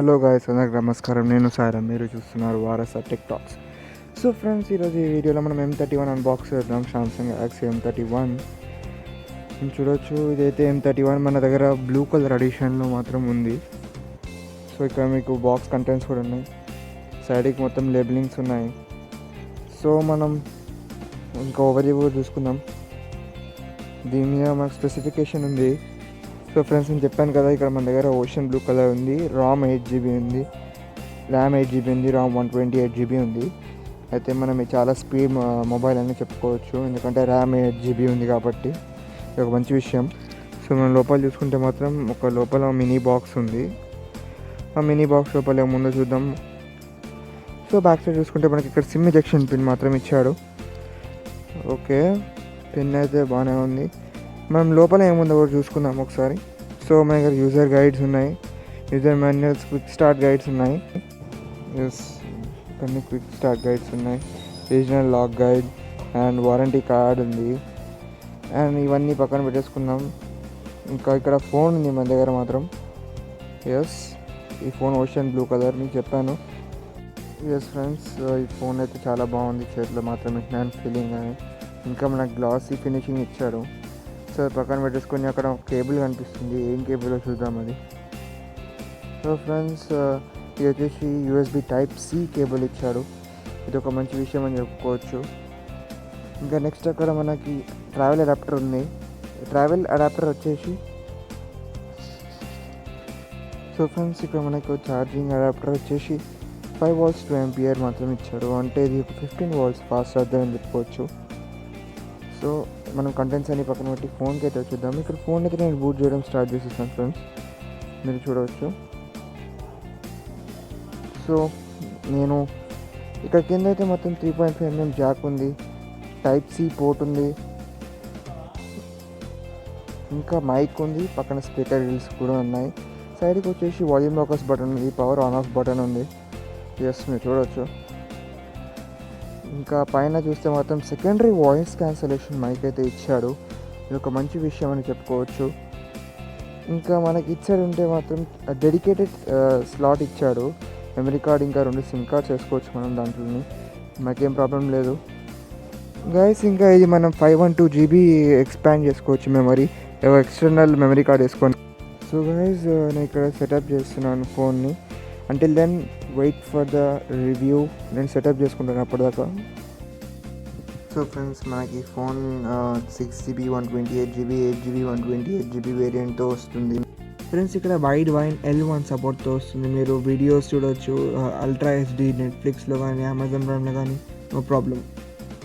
Hello guys, అందరికి నమస్కారం. నేను సారం, మీరు చూస్తున్నారు rsrtechtalks. సో ఫ్రెండ్స్, ఈరోజు ఈ వీడియోలో మనం M31 అన్బాక్స్ చేద్దాం. సామ్సంగ్ గెలాక్సీ M31 చూడొచ్చు. ఇదైతే M31 మన దగ్గర బ్లూ కలర్ ఎడిషన్లో మాత్రం ఉంది. సో ఇక్కడ మీకు బాక్స్ కంటెంట్స్ కూడా ఉన్నాయి, సైడ్కి మొత్తం లేబులింగ్స్ ఉన్నాయి. సో మనం ఇంకా ఓవర్వ్యూ చూసుకుందాం. దీని మీద మనకు స్పెసిఫికేషన్ ఉంది. సో ఫ్రెండ్స్, నేను చెప్పాను కదా, ఇక్కడ మన దగ్గర ఓషన్ బ్లూ కలర్ ఉంది, రామ్ 8GB ఉంది, ర్యామ్ 8GB ఉంది, రామ్ 128GB ఉంది. అయితే మనం చాలా స్పీడ్ మొబైల్ అని చెప్పుకోవచ్చు, ఎందుకంటే ర్యామ్ 8GB ఉంది కాబట్టి ఇది ఒక మంచి విషయం. సో మనం లోపల చూసుకుంటే మాత్రం ఒక లోపల మినీ బాక్స్ ఉంది. ఆ మినీ బాక్స్ లోపల ముందు చూద్దాం. సో బ్యాక్ సైడ్ చూసుకుంటే మనకి ఇక్కడ సిమ్ ఎజెక్షన్ పిన్ మాత్రం ఇచ్చాడు. ఓకే, పిన్ అయితే బాగానే ఉంది. మనం లోపల ఏముందో కూడా చూసుకుందాం ఒకసారి. సో మన దగ్గర యూజర్ గైడ్స్ ఉన్నాయి, user manuals, quick start guides ఉన్నాయి. కొన్ని క్విక్ స్టార్ట్ గైడ్స్ ఉన్నాయి, regional lock guide and warranty card ఉంది. అండ్ ఇవన్నీ పక్కన పెట్టేసుకుందాం. ఇంకా ఇక్కడ ఫోన్ ఉంది మన దగ్గర మాత్రం. ఈ ఫోన్ ఓషన్ బ్లూ కలర్ మీకు చెప్పాను. ఫ్రెండ్స్, ఈ ఫోన్ అయితే చాలా బాగుంది, చేతిలో మాత్రం హ్యాండ్ ఫీలింగ్ అని. ఇంకా మనకు గ్లాసీ ఫినిషింగ్ ఇచ్చాడు. సో పక్కన పెట్టేసుకొని అక్కడ కేబుల్ కనిపిస్తుంది, ఏం కేబుల్ చూద్దాం అది. సో ఫ్రెండ్స్, ఇది వచ్చేసి USB Type-C కేబుల్ ఇచ్చాడు. ఇది ఒక మంచి విషయం అని చెప్పుకోవచ్చు. ఇంకా నెక్స్ట్ అక్కడ మనకి ట్రావెల్ అడాప్టర్ ఉంది. ట్రావెల్ అడాప్టర్ వచ్చేసి సో ఫ్రెండ్స్, ఇక్కడ మనకు ఛార్జింగ్ అడాప్టర్ వచ్చేసి 5 volts to ampere మాత్రం ఇచ్చాడు. అంటే ఇది 15 volts ఫాస్ట్ అవుతుందని చెప్పుకోవచ్చు. సో మనం కంటెంట్స్ అన్ని పక్కన పెట్టి ఫోన్కి అయితే వచ్చేద్దాం. ఇక్కడ ఫోన్ అయితే నేను బూట్ చేయడం స్టార్ట్ చేసేస్తాను ఫ్రెండ్స్, మీరు చూడవచ్చు. సో నేను ఇక్కడ కింద అయితే మొత్తం 3.5mm జాక్ ఉంది, Type-C పోర్ట్ ఉంది, ఇంకా మైక్ ఉంది, పక్కన స్పీకర్ రీల్స్ కూడా ఉన్నాయి. సైడ్కి వచ్చేసి వాల్యూమ్ లాకర్స్ బటన్ ఉంది, పవర్ ఆన్ ఆఫ్ బటన్ ఉంది. మీరు చూడవచ్చు. ఇంకా పైన చూస్తే మాత్రం సెకండరీ వాయిస్ క్యాన్సలేషన్ మైక్ అయితే ఇచ్చాడు. ఇది ఒక మంచి విషయం అని చెప్పుకోవచ్చు. ఇంకా మనకి ఇచ్చాడు ఉంటే మాత్రం డెడికేటెడ్ స్లాట్ ఇచ్చాడు. మెమరీ కార్డ్ ఇంకా 2 సిమ్ కార్డ్స్ వేసుకోవచ్చు మనం దాంట్లోని, మాకేం ప్రాబ్లం లేదు గైస్. ఇంకా ఇది మనం 512GB ఎక్స్పాండ్ చేసుకోవచ్చు మెమరీ, ఎక్స్టర్నల్ మెమరీ కార్డ్ వేసుకొని. సో గైస్, నేను ఇక్కడ సెటప్ చేస్తున్నాను ఫోన్ని. Until then wait for the review. నేను సెటప్ చేసుకుంటాను అప్పటిదాకా. సో ఫ్రెండ్స్, మనకి phone 6GB 128GB 8GB 128GB వేరియంట్తో వస్తుంది ఫ్రెండ్స్. ఇక్కడ వైడ్ వైన్ L1 సపోర్ట్తో వస్తుంది. మీరు వీడియోస్ చూడవచ్చు అల్ట్రా HD నెట్ఫ్లిక్స్లో కానీ అమెజాన్ ప్రైమ్లో కానీ, నో ప్రాబ్లం.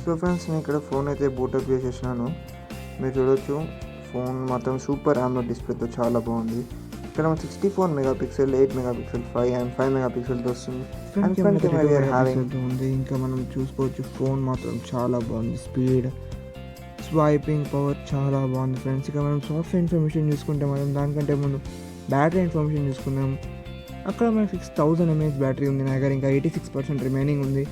సో ఫ్రెండ్స్, నేను ఇక్కడ ఫోన్ అయితే బూటప్ చేసేసినాను. మీరు చూడవచ్చు, ఫోన్ మాత్రం సూపర్ AMOLED డిస్ప్లేతో చాలా బాగుంది. ఇక్కడ 64 మెగాపిక్సెల్, 8 మెగాపిక్సెల్, 5 and 5 మెగాపిక్సెల్తో వస్తుంది. ఇంకా మనం చూసుకోవచ్చు, ఫోన్ మాత్రం చాలా బాగుంది. స్పీడ్, స్వైపింగ్ పవర్ చాలా బాగుంది ఫ్రెండ్స్. ఇక మనం సాఫ్ట్వేర్ ఇన్ఫర్మేషన్ చూసుకుంటే మనం దానికంటే ముందు బ్యాటరీ ఇన్ఫర్మేషన్ చూసుకుందాం. అక్కడ మనకి 6000 mAh బ్యాటరీ ఉంది. నా దగ్గర ఇంకా 86% రిమైనింగ్ ఉంది.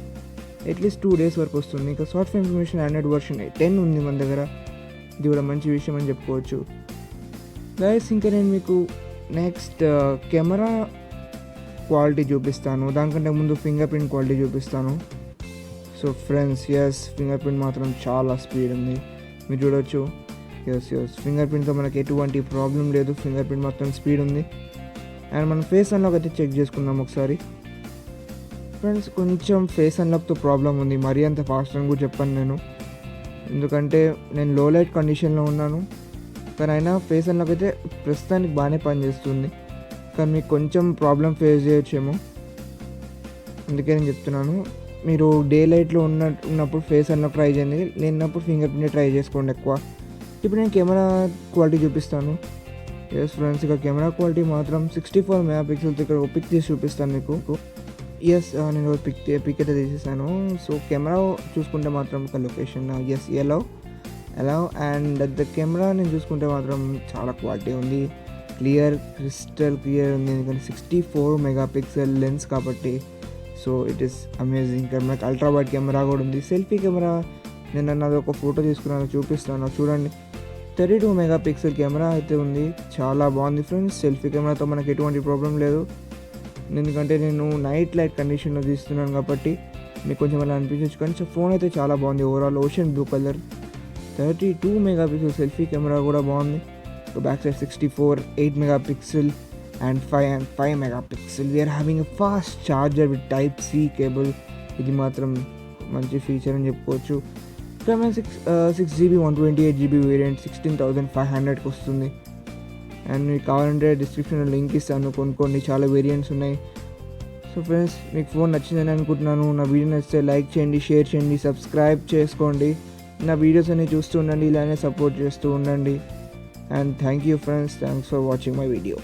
అట్లీస్ట్ 2 days వరకు వస్తుంది. ఇంకా సాఫ్ట్వేర్ ఇన్ఫర్మేషన్ ఆండ్రాయిడ్ వర్షన్ 10 ఉంది మన దగ్గర. ఇది కూడా మంచి విషయం అని చెప్పుకోవచ్చు గైస్. ఇంకా నేను మీకు నెక్స్ట్ కెమెరా క్వాలిటీ చూపిస్తాను, దానికంటే ముందు ఫింగర్ ప్రింట్ క్వాలిటీ చూపిస్తాను. సో ఫ్రెండ్స్, ఫింగర్ ప్రింట్ మాత్రం చాలా స్పీడ్ ఉంది, మీరు చూడవచ్చు. ఫింగర్ ప్రింట్తో మనకి ఎటువంటి ప్రాబ్లం లేదు, ఫింగర్ ప్రింట్ మొత్తం స్పీడ్ ఉంది. అండ్ మనం ఫేస్ అన్లాక్ అయితే చెక్ చేసుకుందాం ఒకసారి. ఫ్రెండ్స్, కొంచెం ఫేస్ అన్లాక్తో ప్రాబ్లం ఉంది, మరీ అంత ఫాస్ట్ అని కూడా చెప్పాను నేను, ఎందుకంటే నేను లో లైట్ కండిషన్లో ఉన్నాను. కానీ అయినా ఫేస్ అన్లాక్ అయితే ప్రస్తుతానికి బాగానే పనిచేస్తుంది. కానీ మీకు కొంచెం ప్రాబ్లం ఫేస్ చేయొచ్చేమో, అందుకే నేను చెప్తున్నాను. మీరు డే లైట్లో ఉన్నప్పుడు ఫేస్ అన్లాక్ ట్రై చేయండి, లేనప్పుడు ఫింగర్ ప్రింట్ ట్రై చేసుకోండి ఎక్కువ. ఇప్పుడు నేను కెమెరా క్వాలిటీ చూపిస్తాను. ఫ్రెండ్స్, ఇక కెమెరా క్వాలిటీ మాత్రం 64 మెగాపిక్సెల్తో ఇక్కడ ఒక పిక్ తీసి చూపిస్తాను మీకు. నేను పిక్ అయితే తీసేసాను. సో కెమెరా చూసుకుంటే మాత్రం ఒక location allow and the camera నేను చూసుకుంటే మాత్రం చాలా క్వాలిటీ ఉంది, క్రిస్టల్ క్లియర్ ఉంది. ఎందుకంటే 64 మెగాపిక్సెల్ లెన్స్ కాబట్టి. So it is amazing. ఇక్కడ మనకి అల్ట్రా వైడ్ కెమెరా కూడా ఉంది. సెల్ఫీ కెమెరా నేను అన్నది ఒక ఫోటో తీసుకున్నాను, చూపిస్తాను చూడండి. 32 మెగాపిక్సెల్ కెమెరా అయితే ఉంది, చాలా బాగుంది ఫ్రెండ్స్. సెల్ఫీ కెమెరాతో మనకి ఎటువంటి ప్రాబ్లం లేదు. ఎందుకంటే నేను నైట్ లైట్ కండిషన్లో తీస్తున్నాను కాబట్టి మీకు కొంచెం అలా అనిపించవచ్చు. కానీ సో ఫోన్ అయితే చాలా బాగుంది. Overall ocean blue colour, 32 megapixel selfie camera కూడా బాగుంది. Back side 64, 8 megapixel and 5 megapixel. We are having a fast charger with type C cable. ఇది మాత్రం మంచి ఫీచర్ అని చెప్పుకోవచ్చు. కెమెరా 6GB 128GB వేరియంట్ 16,500కి వస్తుంది. అండ్ మీకు కావాలంటే డిస్క్రిప్షన్లో లింక్ ఇస్తాను, కొనుక్కోండి, చాలా వేరియంట్స్ ఉన్నాయి. సో ఫ్రెండ్స్, మీకు ఫోన్ నచ్చిందని అనుకుంటున్నాను. నా వీడియో నచ్చితే లైక్ చేయండి, షేర్ చేయండి, సబ్స్క్రైబ్ చేసుకోండి. నా వీడియోస్ అన్ని చూస్తూ ఉండండి, ఇలానే సపోర్ట్ చేస్తూ ఉండండి. And thank you friends, thanks for watching my video.